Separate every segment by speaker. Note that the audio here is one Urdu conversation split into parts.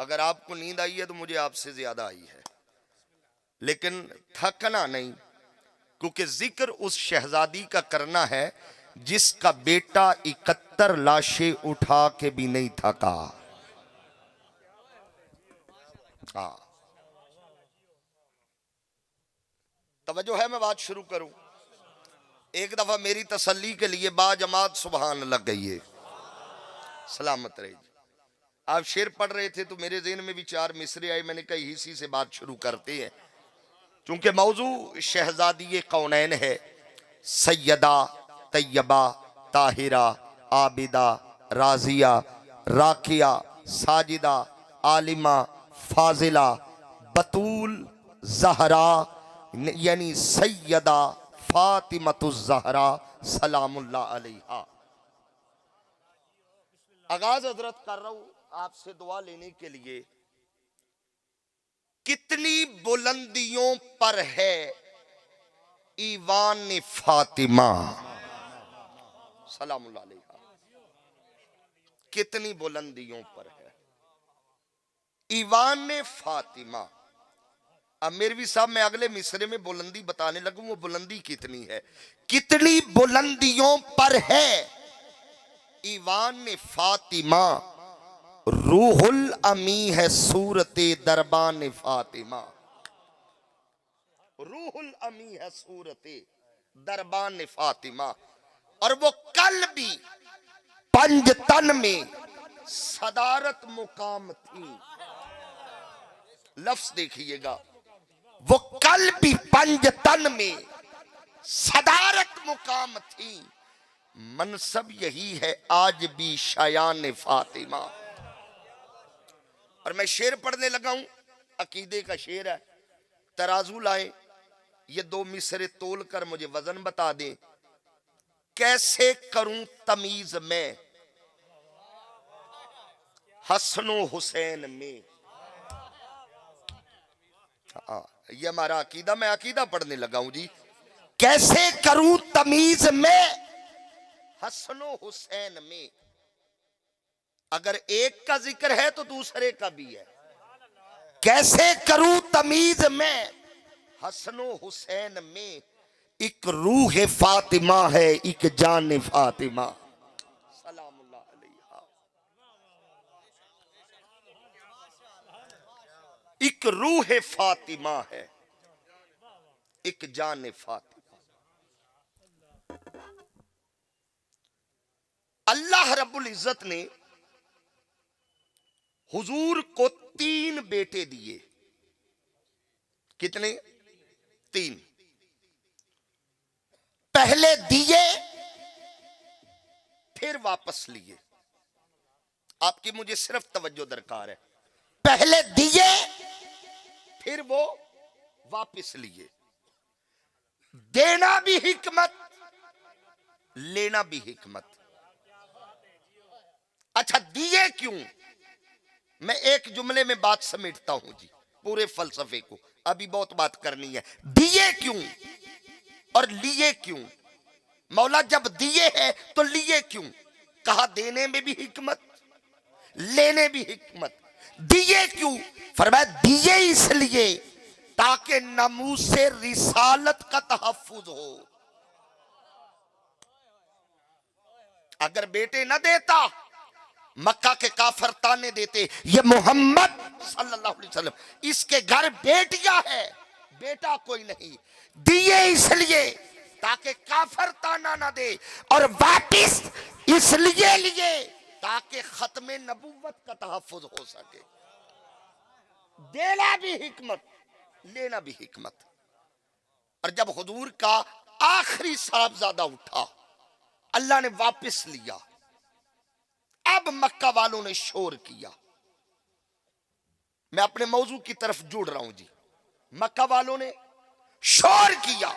Speaker 1: اگر آپ کو نیند آئی ہے تو مجھے آپ سے زیادہ آئی ہے، لیکن تھکنا نہیں، کیونکہ ذکر اس شہزادی کا کرنا ہے جس کا بیٹا 71 لاشیں اٹھا کے بھی نہیں تھکا۔ توجہ ہے، میں بات شروع کروں۔ ایک دفعہ میری تسلی کے لیے با جماعت سبحان اللہ گئی ہے، سلامت رہی جی۔ آپ شعر پڑھ رہے تھے تو میرے ذہن میں بھی 4 مصرے آئے، میں نے کہا اسی سے بات شروع کرتے ہیں، چونکہ موضوع شہزادی کونین ہے۔ سیدہ، طیبہ، طاہرہ، عابدہ، راضیہ، راکیہ، ساجدہ، عالمہ، فاضلہ، بطول، زہرا، یعنی سیدہ فاطمۃ الزہرا سلام اللہ علیہا۔ آغاز حضرت کر رہا ہوں آپ سے دعا لینے کے لیے۔ کتنی بلندیوں پر ہے ایوان فاطمہ سلام اللہ علیہا، کتنی بلندیوں پر ہے ایوان فاطمہ۔ اب میروی صاحب میں اگلے مصرے میں بلندی بتانے لگوں، وہ بلندی کتنی ہے۔ کتنی بلندیوں پر ہے ایوان فاطمہ، روح الامی ہے صورت دربان فاطمہ، روح الامی ہے صورت دربان فاطمہ، اور وہ کل بھی پنج تن میں صدارت مقام تھی۔ لفظ دیکھئے گا، وہ کل بھی پنج تن میں صدارت مقام تھی، منصب یہی ہے آج بھی شایان فاطمہ۔ اور میں شعر پڑھنے لگا ہوں، عقیدے کا شعر ہے، ترازو لائیں، یہ 2 مصرے تول کر مجھے وزن بتا دیں۔ کیسے کروں تمیز میں حسن و حسین میں، یہ ہمارا عقیدہ، میں عقیدہ پڑھنے لگا ہوں جی۔ کیسے کروں تمیز میں حسن و حسین میں، اگر ایک کا ذکر ہے تو دوسرے کا بھی ہے۔ کیسے کروں تمیز میں حسن و حسین میں، ایک روح فاطمہ ہے ایک جان فاطمہ سلام اللہ علیہ، ایک روح فاطمہ ہے ایک جان فاطمہ۔ اللہ رب العزت نے حضور کو 3 بیٹے دیے۔ کتنے؟ 3۔ پہلے دیے پھر واپس لیے۔ آپ کی مجھے صرف توجہ درکار ہے۔ پہلے دیے پھر وہ واپس لیے۔ دینا بھی حکمت، لینا بھی حکمت۔ اچھا دیے کیوں؟ میں ایک جملے میں بات سمیٹتا ہوں جی، پورے فلسفے کو، ابھی بہت بات کرنی ہے۔ دیے کیوں اور لیے کیوں؟ مولا جب دیے ہیں تو لیے کیوں؟ کہا دینے میں بھی حکمت، لینے بھی حکمت۔ دیے کیوں؟ فرمایا دیے اس لیے تاکہ ناموس رسالت کا تحفظ ہو۔ اگر بیٹے نہ دیتا مکہ کے کافر تانے دیتے، یہ محمد صلی اللہ علیہ وسلم اس کے گھر بیٹیاں ہے، بیٹا کوئی نہیں۔ دیے اس لیے تاکہ کافر تانا نہ دے، اور واپس اس لیے تاکہ ختم نبوت کا تحفظ ہو سکے۔ دینا بھی حکمت، لینا بھی حکمت۔ اور جب حضور کا آخری صاحبزادہ اٹھا، اللہ نے واپس لیا۔ اب مکہ والوں نے شور کیا، میں اپنے موضوع کی طرف جڑ رہا ہوں جی۔ مکہ والوں نے شور کیا،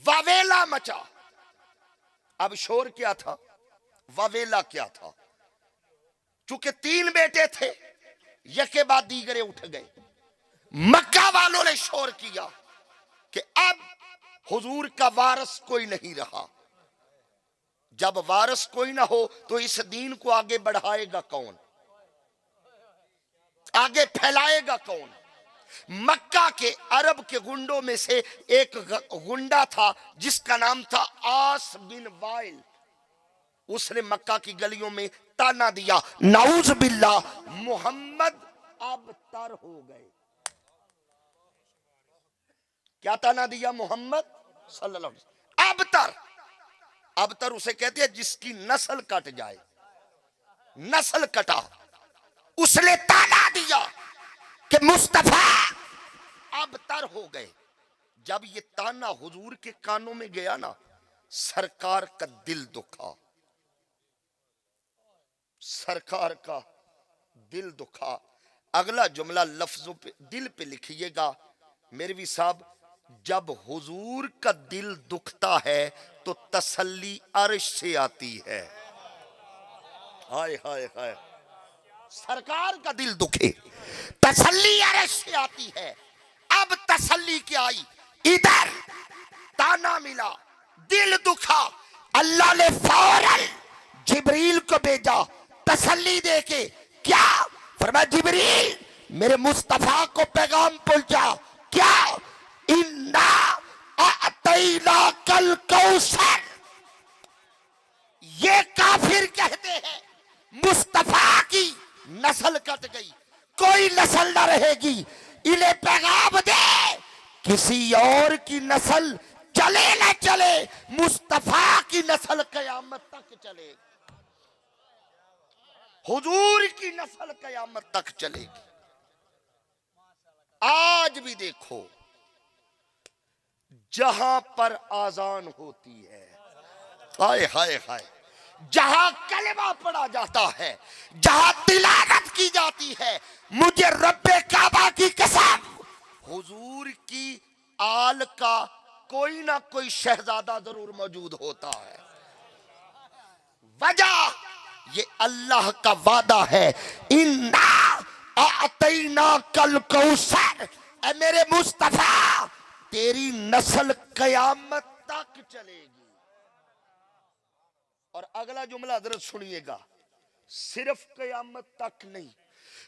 Speaker 1: واویلا مچا۔ اب شور کیا تھا، واویلا کیا تھا؟ چونکہ 3 بیٹے تھے، یکے بعد دیگرے اٹھ گئے۔ مکہ والوں نے شور کیا کہ اب حضور کا وارث کوئی نہیں رہا۔ جب وارث کوئی نہ ہو تو اس دین کو آگے بڑھائے گا کون؟ آگے پھیلائے گا کون؟ مکہ کے عرب کے گنڈوں میں سے ایک گنڈا تھا جس کا نام تھا آس بن وائل. اس نے مکہ کی گلیوں میں تانا دیا نعوذ باللہ محمد اب تر ہو گئے. کیا تانا دیا؟ محمد صلی اللہ علیہ وسلم اب تر. اب تر اسے کہتے ہیں جس کی نسل کٹ جائے. نسل کٹا. اس نے تانا دیا کہ مصطفیٰ اب تر ہو گئے. جب یہ تانا حضور کے کانوں میں گیا نا سرکار کا دل دکھا. سرکار کا دل دکھا. اگلا جملہ لفظوں پہ دل پہ لکھیے گا میروی صاحب. جب حضور کا دل دکھتا ہے تو تسلی عرش سے آتی ہے. ہائے ہائے ہائے. سرکار کا دل دکھے تسلی عرش سے آتی ہے. اب تسلی کیا آئی؟ ادھر تانا ملا دل دکھا. اللہ نے فوراً جبریل کو بھیجا تسلی دے کے. کیا فرمایا؟ جبریل میرے مصطفیٰ کو پیغام پہنچا. کیا؟ انا اعطیناک الکوثر. یہ کافر کہتے ہیں مصطفیٰ کی نسل کٹ گئی کوئی نسل نہ رہے گی. انہیں پیغام دے کسی اور کی نسل چلے نہ چلے مصطفیٰ کی نسل قیامت تک چلے. حضور کی نسل قیامت تک چلے گی. آج بھی دیکھو جہاں پر آذان ہوتی ہے ہائے ہائے ہائے جہاں کلمہ پڑھا جاتا ہے جہاں تلاوت کی جاتی ہے مجھے رب کعبہ کی قسم حضور کی آل کا کوئی نہ کوئی شہزادہ ضرور موجود ہوتا ہے. وجہ یہ اللہ کا وعدہ ہے انا اعطیناک الکوثر. اے میرے مصطفیٰ تیری نسل قیامت تک چلے گی. اور اگلا جملہ حضرت سنیے گا صرف قیامت تک نہیں.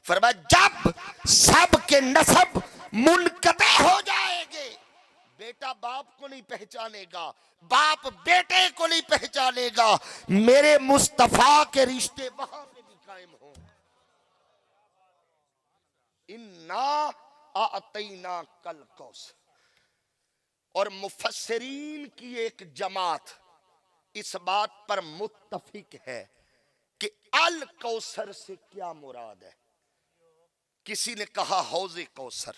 Speaker 1: فرمایا جب سب کے نسب منقطع ہو جائیں گے بیٹا باپ کو نہیں پہچانے گا باپ بیٹے کو نہیں پہچانے گا میرے مصطفیٰ کے رشتے وہاں پہ بھی قائم ہوں. انا اعطیناک الکوثر. اور مفسرین کی ایک جماعت اس بات پر متفق ہے کہ الکوثر سے کیا مراد ہے. کسی نے کہا حوض کوثر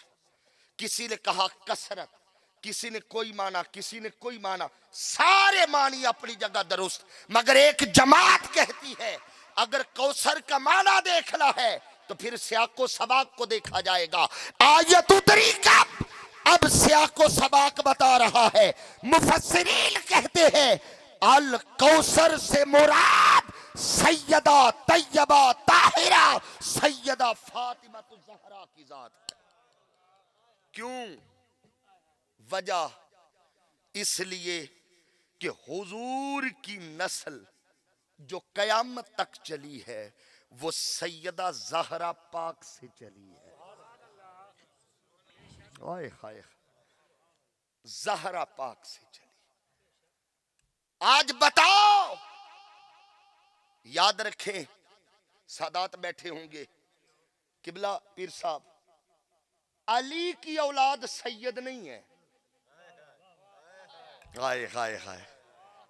Speaker 1: کسی نے کہا کثرت کسی نے کوئی معنی کسی نے کوئی معنی. سارے معنی اپنی جگہ درست مگر ایک جماعت کہتی ہے اگر کوثر کا معنی دیکھنا ہے تو پھر سیاق و سباق کو دیکھا جائے گا. آیت اتری کب؟ اب سیاق و سباق بتا رہا ہے. مفسرین کہتے ہیں الکوثر سے مراد سیدہ طیبہ طاہرہ سیدہ فاطمہ الزہرا کی ذات ہے. کیوں؟ وجہ اس لیے کہ حضور کی نسل جو قیامت تک چلی ہے وہ سیدہ زہرا پاک سے چلی ہے. آئے ہائے زہرا پاک سے چلی. آج بتاؤ یاد رکھیں سادات بیٹھے ہوں گے قبلہ پیر صاحب علی کی اولاد سید نہیں ہے. ہائے ہائے ہائے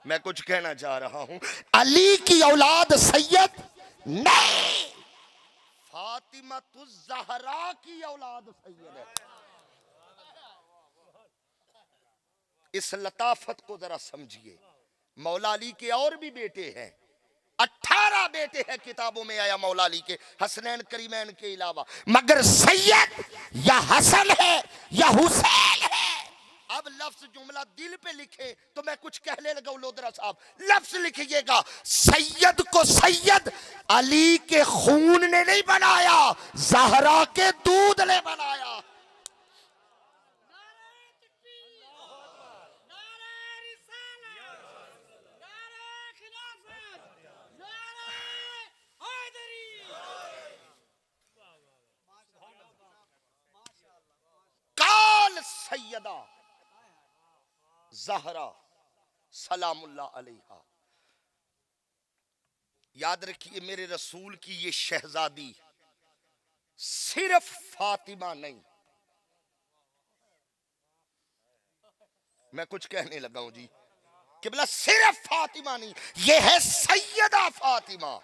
Speaker 1: میں کچھ کہنا چاہ رہا ہوں علی کی اولاد سید نہیں فاطمہ الزہرا کی اولاد سید ہے. اس لطافت کو ذرا سمجھیے. مولا علی کے اور بھی بیٹے ہیں 18 بیٹے ہیں کتابوں میں آیا مولا علی کے حسنین کریمین کے علاوہ مگر سید یا حسن ہے یا حسین ہے. اب لفظ جملہ دل پہ لکھے تو میں کچھ کہنے لگا لودرا صاحب لفظ لکھیے گا سید کو سید علی کے خون نے نہیں بنایا زہرا کے دودھ نے بنایا. سیدہ زہرا سلام اللہ علیہا. یاد رکھیے میرے رسول کی یہ شہزادی صرف فاطمہ نہیں. میں کچھ کہنے لگا ہوں جی. قبلہ صرف فاطمہ نہیں، یہ ہے سیدہ فاطمہ.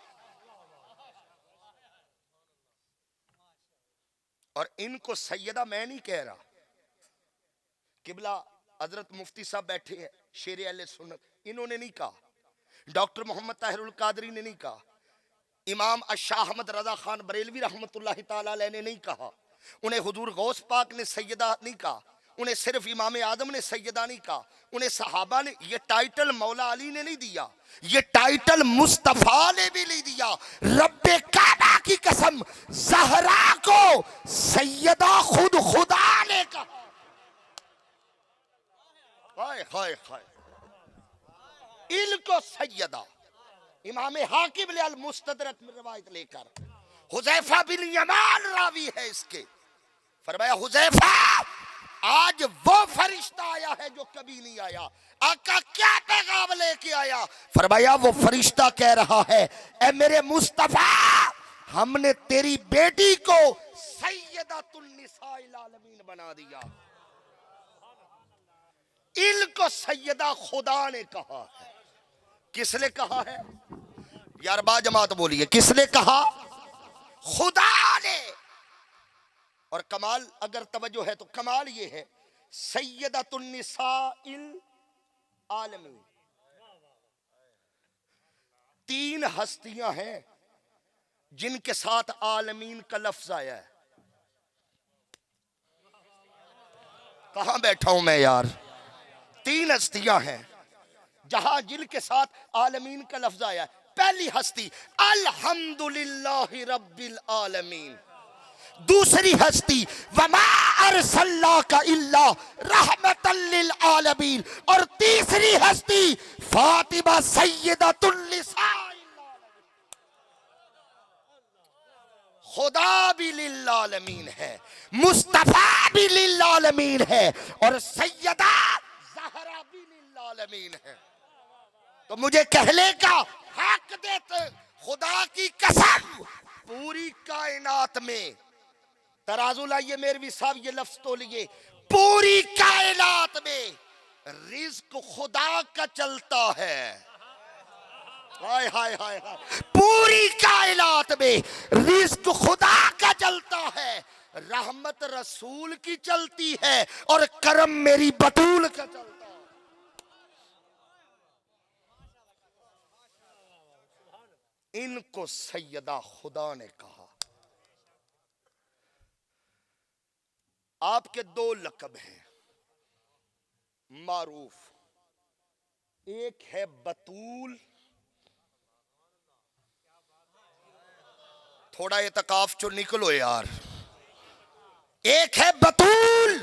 Speaker 1: اور ان کو سیدہ میں نہیں کہہ رہا. قبلہ حضرت مفتی صاحب بیٹھے ہیں شیر اہل سنت، انہوں نے نہیں کہا. ڈاکٹر محمد طاہر القادری نے نہیں کہا. امام الشاہ احمد رضا خان بریلوی رحمت اللہ تعالی علیہ نے نہیں کہا. انہیں حضور غوث پاک نے سیدہ نہیں کہا. انہیں صرف امام اعظم نے سیدہ نہیں کہا. انہیں صحابہ نے یہ ٹائٹل مولا علی نے نہیں دیا، یہ ٹائٹل مصطفیٰ نے بھی نہیں دیا. رب کعبہ کی قسم زہرا کو سیدہ خود خدا نے کہا. ہائے ہائے ہائے. ان کو سیدہ امام حاکم نے المستدرک میں روایت لے کر، حذیفہ بن یمان راوی ہے اس کے، فرمایا حذیفہ آج وہ فرشتہ آیا ہے جو کبھی نہیں آیا. آقا کیا پیغام لے کے آیا؟ فرمایا وہ فرشتہ کہہ رہا ہے اے میرے مصطفیٰ، ہم نے تیری بیٹی کو سیدۃ النساء العالمین بنا دیا. ان کو سیدہ خدا نے کہا ہے. کس نے کہا ہے یار؟ با جماعت بولیے کس نے کہا؟ خدا نے. اور کمال اگر توجہ ہے تو کمال یہ ہے سیدۃ النساء العالمین. 3 ہستیاں ہیں جن کے ساتھ عالمین کا لفظ آیا ہے. کہاں بیٹھا ہوں میں یار؟ 3 ہستیاں ہیں جہاں جن کے ساتھ عالمین کا لفظ آیا ہے. پہلی ہستی الحمدللہ رب العالمین. دوسری ہستی وما ارسلناک الا رحمتا للعالمین. اور تیسری ہستی فاطمہ سیدۃ النساء. خدا بھی للعالمین ہے، مصطفیٰ بھی للعالمین ہے، اور سیدہ زہرا بھی للعالمین ہے. تو مجھے کہنے کا حق دیتے خدا کی قسم پوری کائنات میں، ترازو لائیے میروی صاحب یہ لفظ تو لیے، پوری کائنات میں رزق خدا کا چلتا ہے. ہائے ہائے ہائے ہائے. پوری کائنات میں رزق خدا کا چلتا ہے، رحمت رسول کی چلتی ہے، اور کرم میری بطول کا چلتا ہے. ان کو سیدہ خدا نے کہا. آپ کے 2 لقب ہیں معروف. ایک ہے بطول، تھوڑا اعتکاف چو نکلو یار. ایک ہے بطول